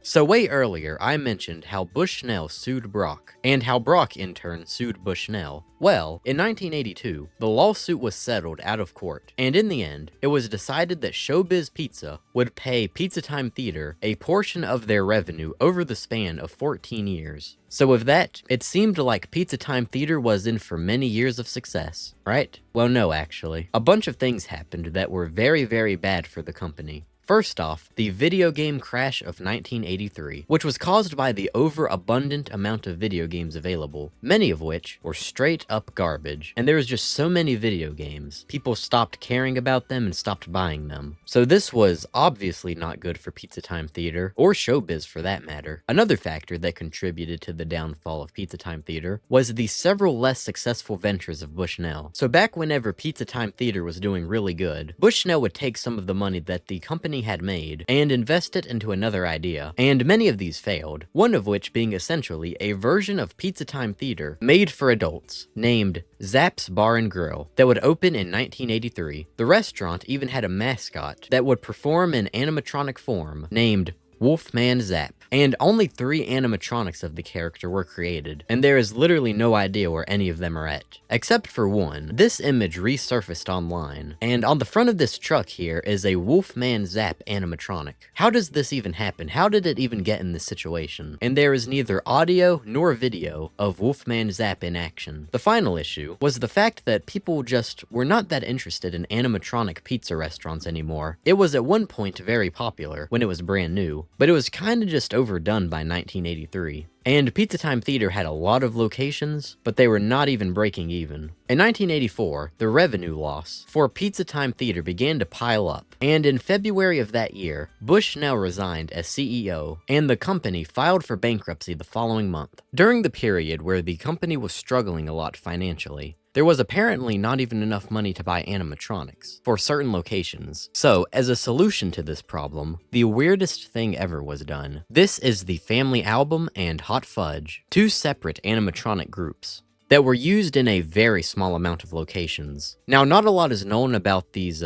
[SPEAKER 1] So way earlier, I mentioned how Bushnell sued Brock, and how Brock in turn sued Bushnell. Well, in 1982, the lawsuit was settled out of court, and in the end, it was decided that Showbiz Pizza would pay Pizza Time Theater a portion of their revenue over the span of 14 years. So with that, it seemed like Pizza Time Theater was in for many years of success, right? Well, no, actually. A bunch of things happened that were very, very bad for the company. First off, the video game crash of 1983, which was caused by the overabundant amount of video games available, many of which were straight up garbage, and there was just so many video games, people stopped caring about them and stopped buying them. So this was obviously not good for Pizza Time Theater, or Showbiz for that matter. Another factor that contributed to the downfall of Pizza Time Theater was the several less successful ventures of Bushnell. So back whenever Pizza Time Theater was doing really good, Bushnell would take some of the money that the company had made and invest it into another idea, and many of these failed, one of which being essentially a version of Pizza Time Theater made for adults, named Zapp's Bar and Grill, that would open in 1983. The restaurant even had a mascot that would perform in animatronic form, named Wolfman Zapp, and only 3 animatronics of the character were created, and there is literally no idea where any of them are at. Except for one. This image resurfaced online, and on the front of this truck here is a Wolfman Zapp animatronic. How does this even happen? How did it even get in this situation? And there is neither audio nor video of Wolfman Zapp in action. The final issue was the fact that people just were not that interested in animatronic pizza restaurants anymore. It was at one point very popular when it was brand new, but it was kinda just overdone by 1983. And Pizza Time Theater had a lot of locations, but they were not even breaking even. In 1984, the revenue loss for Pizza Time Theater began to pile up, and in February of that year, Bushnell resigned as CEO, and the company filed for bankruptcy the following month. During the period where the company was struggling a lot financially, there was apparently not even enough money to buy animatronics for certain locations. So, as a solution to this problem, the weirdest thing ever was done. This is the Family Album and Hot Fudge, 2 separate animatronic groups that were used in a very small amount of locations. Now, not a lot is known about these,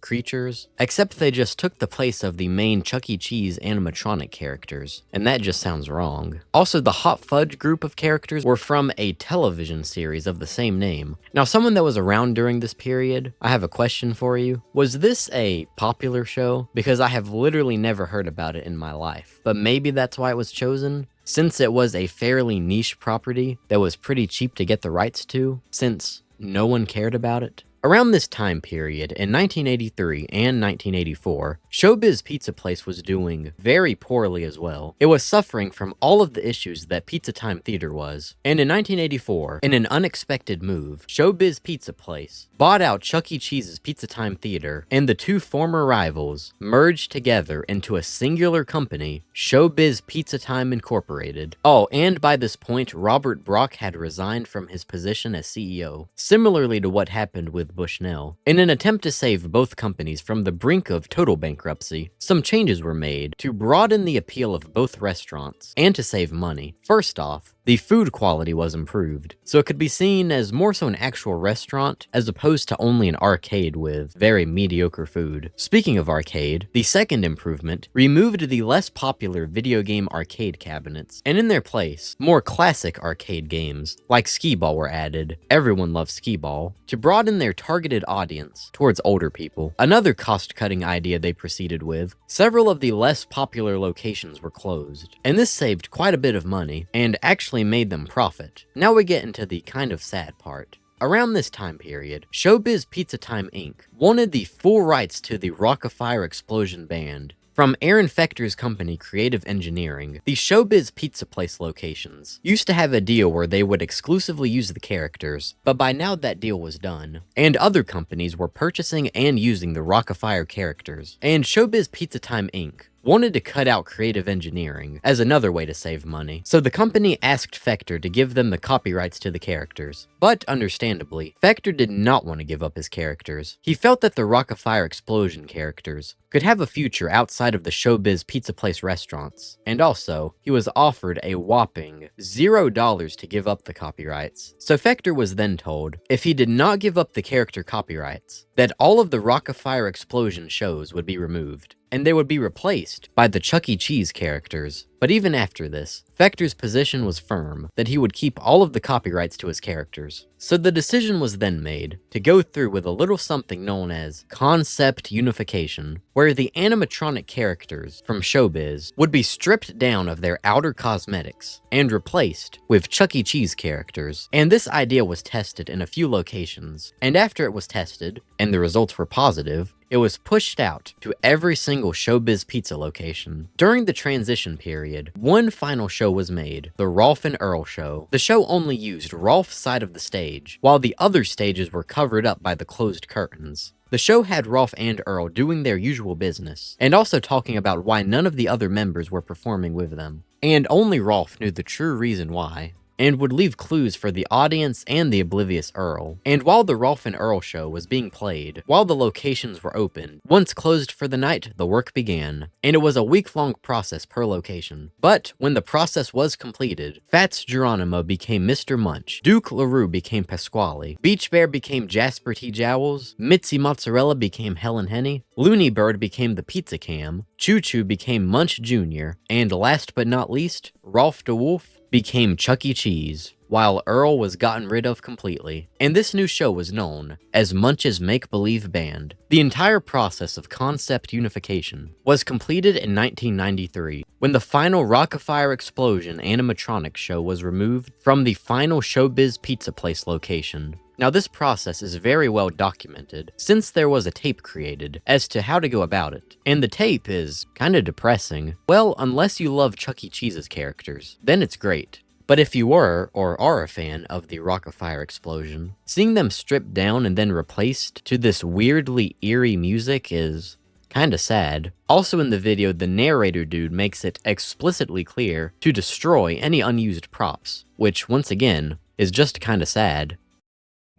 [SPEAKER 1] creatures, except they just took the place of the main Chuck E. Cheese animatronic characters, and that just sounds wrong. Also, the Hot Fudge group of characters were from a television series of the same name. Now, someone that was around during this period, I have a question for you. Was this a popular show? Because I have literally never heard about it in my life, but maybe that's why it was chosen? Since it was a fairly niche property that was pretty cheap to get the rights to, since no one cared about it? Around this time period, in 1983 and 1984, Showbiz Pizza Place was doing very poorly as well. It was suffering from all of the issues that Pizza Time Theater was. And in 1984, in an unexpected move, Showbiz Pizza Place bought out Chuck E. Cheese's Pizza Time Theater, and the 2 former rivals merged together into a singular company, Showbiz Pizza Time Incorporated. Oh, and by this point, Robert Brock had resigned from his position as CEO, similarly to what happened with Bushnell. In an attempt to save both companies from the brink of total bankruptcy, some changes were made to broaden the appeal of both restaurants and to save money. First off, the food quality was improved, so it could be seen as more so an actual restaurant as opposed to only an arcade with very mediocre food. Speaking of arcade, the second improvement removed the less popular video game arcade cabinets, and in their place, more classic arcade games like Skee-Ball were added. Everyone loves Skee-Ball, to broaden their targeted audience towards older people. Another cost-cutting idea they proceeded with, several of the less popular locations were closed, and this saved quite a bit of money, and actually made them profit. Now we get into the kind of sad part. Around this time period, Showbiz Pizza Time Inc. wanted the full rights to the Rock-afire Explosion band. From Aaron Fechter's company Creative Engineering, the Showbiz Pizza Place locations used to have a deal where they would exclusively use the characters, but by now that deal was done, and other companies were purchasing and using the Rock-afire characters. And Showbiz Pizza Time Inc. wanted to cut out Creative Engineering as another way to save money, so the company asked Fechter to give them the copyrights to the characters. But understandably, Fechter did not want to give up his characters. He felt that the Rock-afire Explosion characters could have a future outside of the Showbiz Pizza Place restaurants, and also, he was offered a whopping $0 to give up the copyrights. So Fechter was then told, if he did not give up the character copyrights, that all of the Rock-afire Explosion shows would be removed. and they would be replaced by the Chuck E. Cheese characters. But even after this, Fechter's position was firm that he would keep all of the copyrights to his characters. So the decision was then made to go through with a little something known as concept unification, where the animatronic characters from Showbiz would be stripped down of their outer cosmetics and replaced with Chuck E. Cheese characters. And this idea was tested in a few locations, and after it was tested, and the results were positive, it was pushed out to every single Showbiz Pizza location. During the transition period, one final show was made, the Rolf and Earl Show. The show only used Rolf's side of the stage, while the other stages were covered up by the closed curtains. The show had Rolf and Earl doing their usual business, and also talking about why none of the other members were performing with them. And only Rolf knew the true reason why, and would leave clues for the audience and the oblivious Earl. And while the Rolf and Earl Show was being played, while the locations were open, once closed for the night, the work began, and it was a week-long process per location. But when the process was completed, Fats Geronimo became Mr. Munch, Duke LaRue became Pasquale, Beach Bear became Jasper T. Jowls, Mitzi Mozzarella became Helen Henny, Looney Bird became the Pizza Cam, Choo Choo became Munch Jr., and last but not least, Rolf de Wolf became Chuck E. Cheese, while Earl was gotten rid of completely. And this new show was known as Munch's Make-Believe Band. The entire process of concept unification was completed in 1993, when the final Rock-afire Explosion animatronic show was removed from the final Showbiz Pizza Place location. Now this process is very well documented, since there was a tape created as to how to go about it, and the tape is kinda depressing. Well, unless you love Chuck E. Cheese's characters, then it's great. But if you were, or are a fan of the Rock-afire Explosion, seeing them stripped down and then replaced to this weirdly eerie music is kinda sad. Also in the video, the narrator dude makes it explicitly clear to destroy any unused props, which once again, is just kinda sad.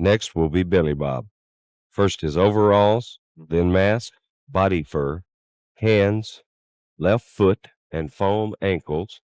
[SPEAKER 21] Next will be Billy Bob. First his overalls, then mask, body fur, hands, left foot, and foam ankles,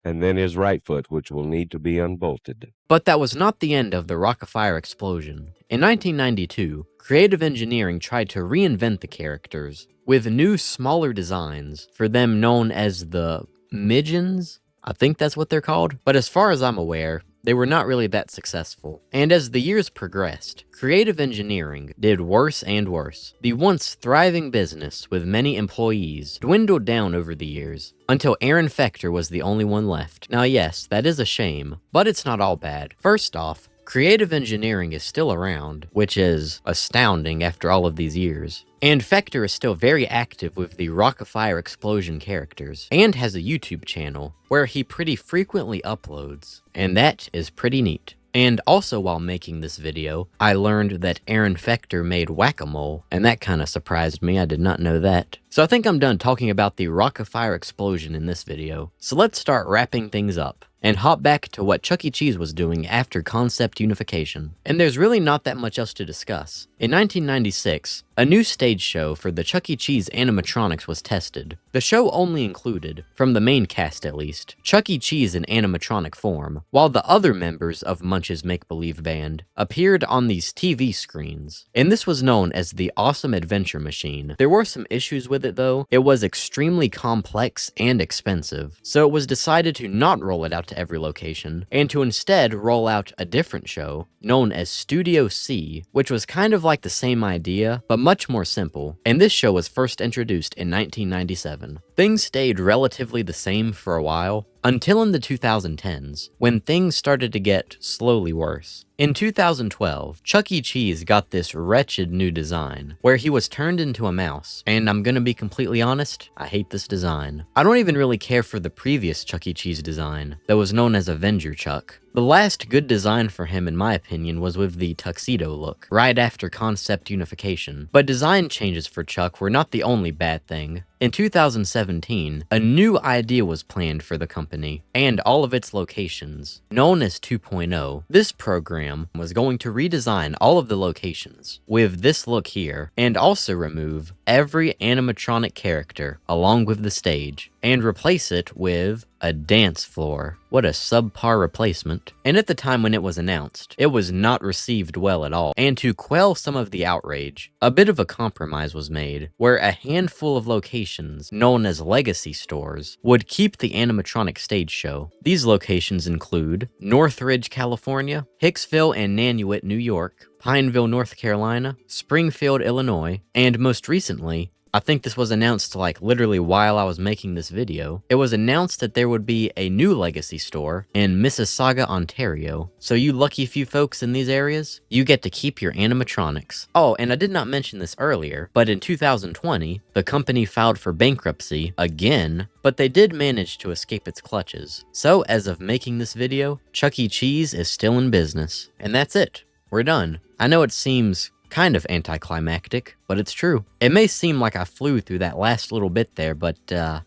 [SPEAKER 21] and then his right foot, which will need to be unbolted.
[SPEAKER 1] But that was not the end of the Rock-afire Explosion. In 1992, Creative Engineering tried to reinvent the characters with new, smaller designs for them known as the Midgens. I think that's what they're called. But as far as I'm aware, they were not really that successful. And as the years progressed, Creative Engineering did worse and worse. The once thriving business with many employees dwindled down over the years, until Aaron Fechter was the only one left. Now yes, that is a shame, but it's not all bad. First off, Creative Engineering is still around, which is astounding after all of these years. And Fechter is still very active with the Rock-afire Explosion characters, and has a YouTube channel where he pretty frequently uploads, and that is pretty neat. And also while making this video, I learned that Aaron Fechter made Whack-A-Mole, and that kinda surprised me, I did not know that. So I think I'm done talking about the Rock-afire Explosion in this video, so let's start wrapping things up and hop back to what Chuck E. Cheese was doing after concept unification. And there's really not that much else to discuss. In 1996, a new stage show for the Chuck E. Cheese animatronics was tested. The show only included, from the main cast at least, Chuck E. Cheese in animatronic form, while the other members of Munch's Make-Believe Band appeared on these TV screens. And this was known as the Awesome Adventure Machine. There were some issues with it though. It was extremely complex and expensive, so it was decided to not roll it out to every location, and to instead roll out a different show known as Studio C, which was kind of like the same idea, but much more simple, and this show was first introduced in 1997. Things stayed relatively the same for a while, until in the 2010s, when things started to get slowly worse. In 2012, Chuck E. Cheese got this wretched new design, where he was turned into a mouse, and I'm gonna be completely honest, I hate this design. I don't even really care for the previous Chuck E. Cheese design, that was known as Avenger Chuck. The last good design for him, in my opinion, was with the tuxedo look, right after concept unification. But design changes for Chuck were not the only bad thing. In 2017, a new idea was planned for the company, and all of its locations, known as 2.0. This program was going to redesign all of the locations, with this look here, and also remove every animatronic character along with the stage and replace it with a dance floor. What a subpar replacement. And at the time when it was announced, it was not received well at all. And to quell some of the outrage, a bit of a compromise was made, where a handful of locations, known as legacy stores, would keep the animatronic stage show. These locations include Northridge, California, Hicksville and Nanuet, New York, Pineville, North Carolina, Springfield, Illinois, and most recently, I think this was announced like literally while I was making this video, it was announced that there would be a new legacy store in Mississauga, Ontario. So you lucky few folks in these areas, you get to keep your animatronics. Oh, and I did not mention this earlier, but in 2020, the company filed for bankruptcy again, but they did manage to escape its clutches. So as of making this video, Chuck E. Cheese is still in business. And that's it. We're done. I know it seems kind of anticlimactic, but it's true. It may seem like I flew through that last little bit there, but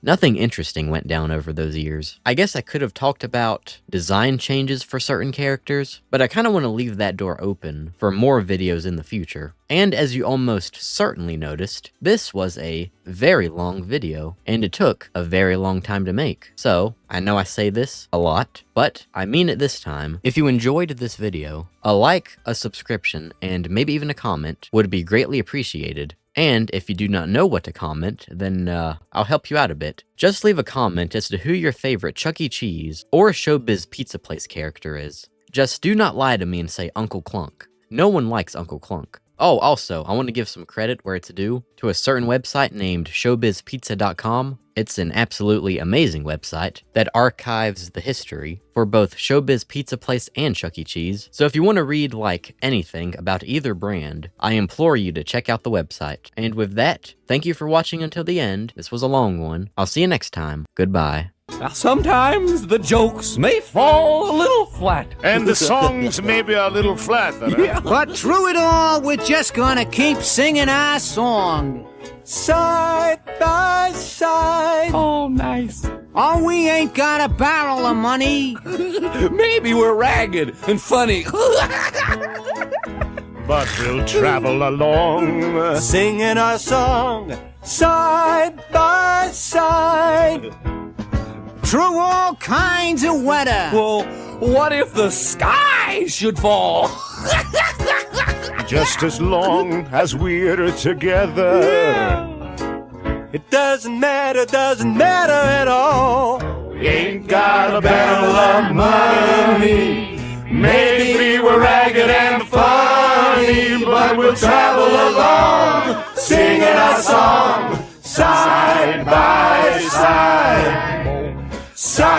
[SPEAKER 1] nothing interesting went down over those years. I guess I could have talked about design changes for certain characters, but I kind of want to leave that door open for more videos in the future. And as you almost certainly noticed, this was a very long video, and it took a very long time to make. So, I know I say this a lot, but I mean it this time. If you enjoyed this video, a like, a subscription, and maybe even a comment would be greatly appreciated. And if you do not know what to comment, then I'll help you out a bit. Just leave a comment as to who your favorite Chuck E. Cheese or Showbiz Pizza Place character is. Just do not lie to me and say Uncle Clunk. No one likes Uncle Clunk. Oh, also, I want to give some credit where it's due to a certain website named showbizpizza.com. It's an absolutely amazing website that archives the history for both Showbiz Pizza Place and Chuck E. Cheese. So if you want to read, like, anything about either brand, I implore you to check out the website. And with that, thank you for watching until the end. This was a long one. I'll see you next time. Goodbye.
[SPEAKER 2] Now, sometimes the jokes may fall a little flat.
[SPEAKER 5] And the songs may be a little flat.
[SPEAKER 3] Yeah. But through it all, we're just gonna keep singing our song.
[SPEAKER 2] Side by side. Oh, nice.
[SPEAKER 3] Oh, we ain't got a barrel of money.
[SPEAKER 2] Maybe we're ragged and funny.
[SPEAKER 5] But we'll travel along,
[SPEAKER 2] singing our song, side by side.
[SPEAKER 3] Through all kinds of weather.
[SPEAKER 2] Well, what if the sky should fall?
[SPEAKER 5] Just as long as we're together.
[SPEAKER 2] Yeah. It doesn't matter at all.
[SPEAKER 5] We ain't got a barrel of money. Maybe we're ragged and funny, but we'll travel along, singing our song, side by side. Side